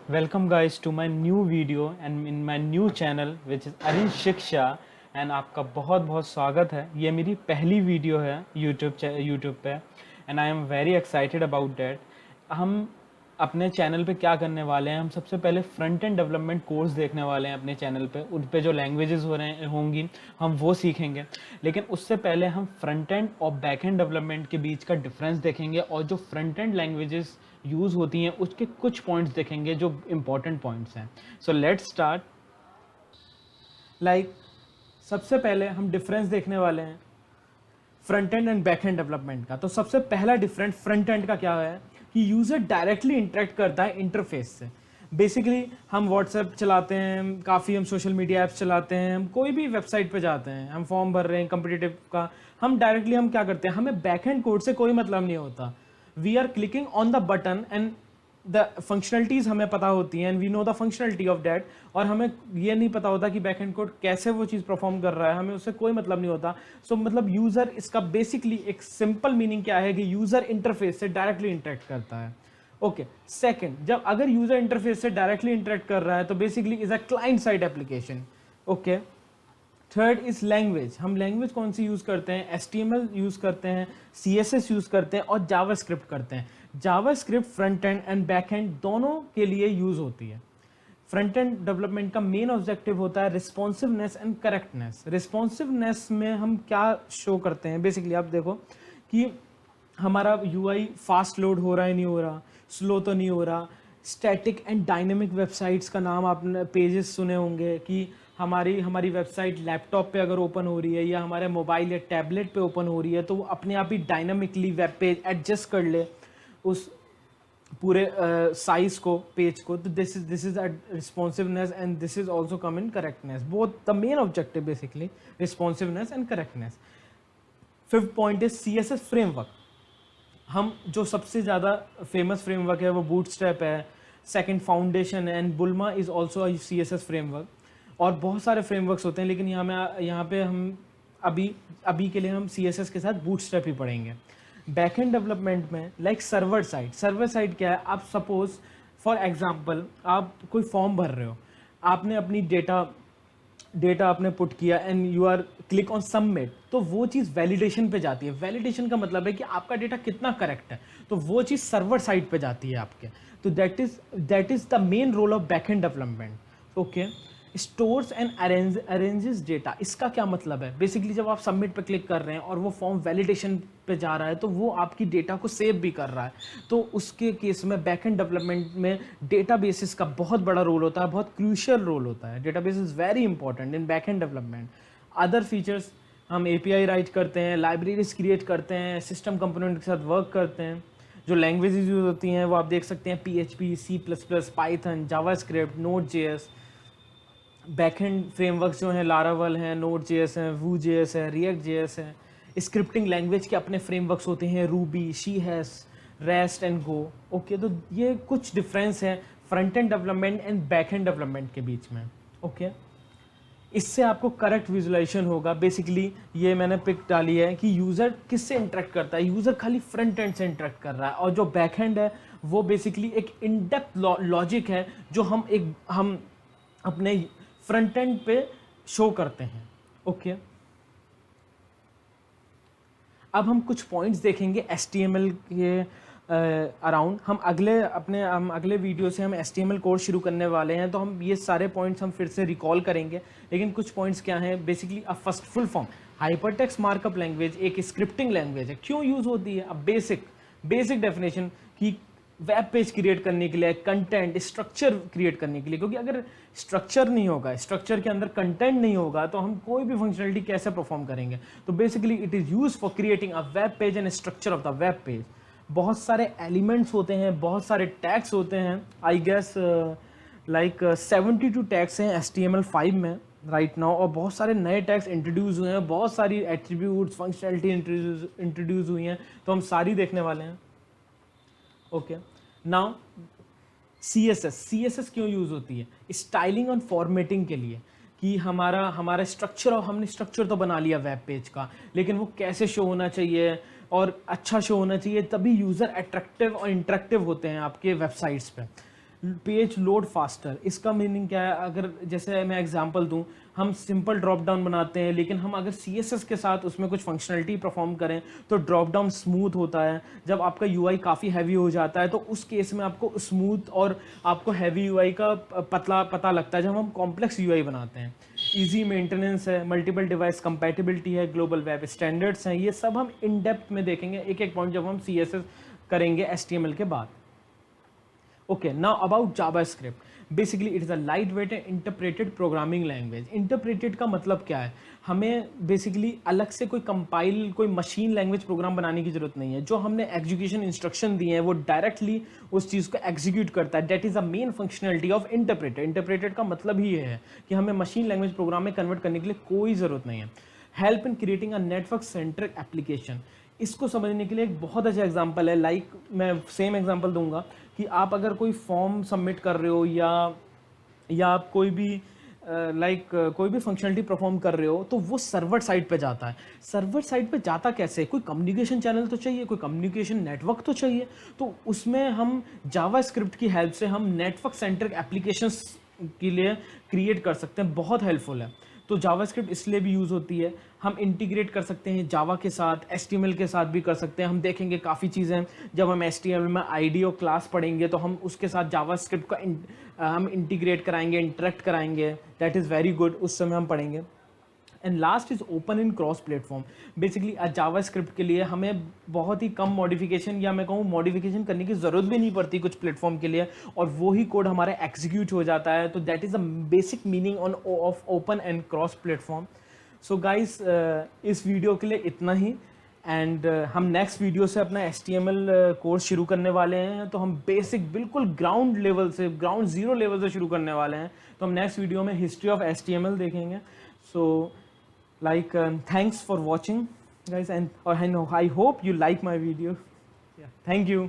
Welcome guys to my new video and in my new channel which is अरिन शिक्षा and आपका बहुत बहुत स्वागत है। ये मेरी पहली वीडियो है यूट्यूब पे and I am very excited about that. हम अपने चैनल पे क्या करने वाले हैं, हम सबसे पहले फ्रंट एंड डेवलपमेंट कोर्स देखने वाले हैं अपने चैनल पे। उन पे जो लैंग्वेजेस होंगी हम वो सीखेंगे, लेकिन उससे पहले हम फ्रंट एंड और बैक एंड डेवलपमेंट के बीच का डिफरेंस देखेंगे और जो फ्रंट एंड लैंग्वेजेस यूज़ होती हैं उसके कुछ पॉइंट्स देखेंगे जो इंपॉर्टेंट पॉइंट्स हैं। So let's start. सबसे पहले हम डिफरेंस देखने वाले हैं front end back end development का। तो सबसे पहला डिफरेंस फ्रंट एंड का क्या है कि यूज़र डायरेक्टली इंटरेक्ट करता है इंटरफेस से। बेसिकली हम व्हाट्सएप चलाते हैं, काफ़ी हम सोशल मीडिया ऐप्स चलाते हैं, हम कोई भी वेबसाइट पे जाते हैं, हम फॉर्म भर रहे हैं कम्पिटिटिव का, हम डायरेक्टली हम क्या करते हैं, हमें बैक एंड कोड से कोई मतलब नहीं होता। We are clicking on the button and the functionalities हमें पता होती हैं and we know the functionality of that, और हमें ये नहीं पता होता कि बैक एंड कोड कैसे वो चीज़ परफॉर्म कर रहा है, हमें उससे कोई मतलब नहीं होता। सो मतलब यूज़र, इसका बेसिकली एक सिंपल मीनिंग क्या है कि यूज़र इंटरफेस से डायरेक्टली इंटरेक्ट करता है। ओके, सेकंड, जब अगर यूज़र इंटरफेस से डायरेक्टली इंटरेक्ट कर रहा है तो basically is a client side application. Okay, third is language. हम लैंग्वेज कौन सी यूज़ करते हैं? HTML यूज़ करते हैं, CSS यूज़ करते हैं और जावास्क्रिप्ट करते हैं। JavaScript front end and back and दोनों के लिए यूज़ होती है। फ्रंट एंड डेवलपमेंट का मेन ऑब्जेक्टिव होता है रिस्पॉन्सिवनेस एंड करेक्टनेस। रिस्पॉन्सिवनेस में हम क्या शो करते हैं? बेसिकली आप देखो कि हमारा UI फास्ट लोड हो रहा है, नहीं हो रहा, स्लो तो नहीं हो रहा। स्टैटिक एंड डायनेमिक वेबसाइट्स का नाम आपने पेजेस सुने होंगे कि हमारी वेबसाइट लैपटॉप पे अगर ओपन हो रही है या हमारे मोबाइल या टैबलेट पे ओपन हो रही है तो वो अपने आप ही डायनामिकली वेब पेज एडजस्ट कर ले उस पूरे साइज को, पेज को। तो this is a responsiveness and this is also come in correctness. Both the main objective basically responsiveness and correctness. Fifth point is CSS framework. हम जो सबसे ज़्यादा फेमस फ्रेमवर्क है वो बूटस्ट्रैप है, सेकंड फाउंडेशन है and बुल्मा is also CSS framework. और बहुत सारे फ्रेमवर्क्स होते हैं, लेकिन यहाँ पे हम अभी के लिए हम CSS के साथ बूटस्ट्रैप ही पढ़ेंगे। बैक एंड डेवलपमेंट में सर्वर साइड क्या है? आप सपोज फॉर एग्जांपल आप कोई फॉर्म भर रहे हो, आपने अपनी डेटा आपने पुट किया and you are click on submit, तो वो चीज़ वैलिडेशन पे जाती है। वैलिडेशन का मतलब है कि आपका डेटा कितना करेक्ट है, तो वो चीज़ सर्वर साइड पे जाती है आपके। तो that is the main role of back end development. Okay, stores and arranges data. इसका क्या मतलब है? बेसिकली जब आप सबमिट पे क्लिक कर रहे हैं और वो फॉर्म वैलिडेशन पे जा रहा है तो वो आपकी डेटा को सेव भी कर रहा है। तो उसके केस में बैक एंड डेवलपमेंट में डेटाबेसेस का बहुत बड़ा रोल होता है, बहुत क्रूशियल रोल होता है। Database is very important in back end development. Other features, हम API राइट करते हैं, लाइब्रेरीज क्रिएट करते हैं, सिस्टम कंपोनेंट के साथ वर्क करते हैं। जो लैंग्वेजेस यूज होती हैं वो आप देख सकते हैं PHP, C++, Python, JavaScript, Node.js। Backend frameworks जो हैं लारावल हैं, Node.js है, Vue.js है, React.js है। स्क्रिप्टिंग लैंग्वेज के अपने फ्रेमवर्क्स होते हैं, रूबी, शीहैश, रेस्ट एंड गो। ओके, तो ये कुछ डिफरेंस है front end development and back end development के बीच में। ओके, इससे आपको करेक्ट विजुलाइजेशन होगा। बेसिकली ये मैंने पिक डाली है कि यूज़र किससे इंटरेक्ट करता है। यूज़र खाली फ्रंट एंड से इंटरेक्ट कर रहा है, और जो बैक एंड है वो बेसिकली एक इन डेप्थ लॉजिक है जो हम अपने फ्रंट एंड पे शो करते हैं। ओके, अब हम कुछ पॉइंट्स देखेंगे HTML के अराउंड। हम अगले वीडियो से हम HTML कोर्स शुरू करने वाले हैं, तो हम ये सारे पॉइंट्स हम फिर से रिकॉल करेंगे। लेकिन कुछ पॉइंट्स क्या हैं? Basically a first full form hypertext markup language एक स्क्रिप्टिंग लैंग्वेज है। क्यों यूज़ होती है? अब बेसिक डेफिनेशन कि वेब पेज क्रिएट करने के लिए, कंटेंट स्ट्रक्चर क्रिएट करने के लिए। क्योंकि अगर स्ट्रक्चर नहीं होगा, स्ट्रक्चर के अंदर कंटेंट नहीं होगा, तो हम कोई भी फंक्शनलिटी कैसे परफॉर्म करेंगे? तो basically it is use for creating a web page and structure of the web page. बहुत सारे एलिमेंट्स होते हैं, बहुत सारे टैग्स होते हैं। आई गेस 72 टैग्स हैं HTML5 में राइट नाउ, और बहुत सारे नए टैग्स इंट्रोड्यूस हुए हैं, बहुत सारी एट्रीब्यूट्स, फंक्शनलिटी इंट्रोड्यूस हुई हैं, तो हम सारी देखने वाले हैं। ओके, नाउ CSS क्यों यूज़ होती है? स्टाइलिंग और फॉर्मेटिंग के लिए, कि हमारा स्ट्रक्चर, और हमने स्ट्रक्चर तो बना लिया वेब पेज का, लेकिन वो कैसे शो होना चाहिए और अच्छा शो होना चाहिए, तभी यूज़र अट्रैक्टिव और इंटरेक्टिव होते हैं आपके वेबसाइट्स पे। पेज लोड फास्टर, इसका मीनिंग क्या है? अगर जैसे मैं एग्जांपल दूं, हम सिंपल ड्रॉप डाउन बनाते हैं, लेकिन हम अगर CSS के साथ उसमें कुछ फंक्शनलिटी परफॉर्म करें तो ड्रॉप डाउन स्मूथ होता है। जब आपका UI काफ़ी हैवी हो जाता है तो उस केस में आपको स्मूथ और आपको हैवी UI का पता लगता है जब हम कॉम्प्लेक्स UI बनाते हैं। इजी मेंटेनेंस है, मल्टीपल डिवाइस कंपैटिबिलिटी है, ग्लोबल वेब स्टैंडर्ड्स हैं, ये सब हम इन डेप्थ में देखेंगे एक एक पॉइंट जब हम CSS करेंगे HTML के बाद। Okay, now about JavaScript. Basically, it is a lightweight and interpreted programming language. Interpreted का मतलब क्या है? हमें बेसिकली अलग से कोई कंपाइल, कोई मशीन लैंग्वेज प्रोग्राम बनाने की जरूरत नहीं है। जो हमने एग्जीक्यूशन इंस्ट्रक्शन दिए हैं वो डायरेक्टली उस चीज़ को एग्जीक्यूट करता है। That is a main functionality of interpreted. Interpreted का मतलब ही ये है कि हमें मशीन लैंग्वेज प्रोग्राम में कन्वर्ट करने के लिए कोई ज़रूरत नहीं है। Help in creating a network centric application, इसको समझने के लिए एक बहुत अच्छा एग्जांपल है। लाइक मैं सेम एग्जांपल दूंगा कि आप अगर कोई फॉर्म सबमिट कर रहे हो या आप कोई भी कोई भी फंक्शनलिटी परफॉर्म कर रहे हो तो वो सर्वर साइड पे जाता है। सर्वर साइड पे जाता कैसे? कोई कम्युनिकेशन चैनल तो चाहिए, कोई कम्युनिकेशन नेटवर्क तो चाहिए। तो उसमें हम जावास्क्रिप्ट की हेल्प से हम नेटवर्क सेंट्रिक एप्लीकेशंस के लिए क्रिएट कर सकते हैं। बहुत हेल्पफुल है। तो जावास्क्रिप्ट इसलिए भी यूज़ होती है। हम इंटीग्रेट कर सकते हैं जावा के साथ, HTML के साथ भी कर सकते हैं। हम देखेंगे काफ़ी चीज़ें, जब हम HTML में ID और क्लास पढ़ेंगे तो हम उसके साथ जावास्क्रिप्ट का हम इंटीग्रेट कराएंगे, इंटरेक्ट कराएंगे। दैट इज़ वेरी गुड, उस समय हम पढ़ेंगे। And last is open in cross platform. Basically JavaScript के लिए हमें बहुत ही कम मॉडिफिकेशन, या मैं कहूँ मॉडिफिकेशन करने की ज़रूरत भी नहीं पड़ती कुछ प्लेटफॉर्म के लिए, और वो ही कोड हमारा एग्जीक्यूट हो जाता है। तो that is a basic meaning of open and cross platform. So guys, इस वीडियो के लिए इतना ही। एंड हम नेक्स्ट वीडियो से अपना HTML कोर्स शुरू करने वाले हैं। तो हम बेसिक बिल्कुल ग्राउंड लेवल से, ग्राउंड ज़ीरो लेवल से शुरू करने वाले हैं। तो हम नेक्स्ट वीडियो में हिस्ट्री ऑफ HTML देखेंगे। सो thanks for watching guys, and I hope you like my video. Yeah, thank you.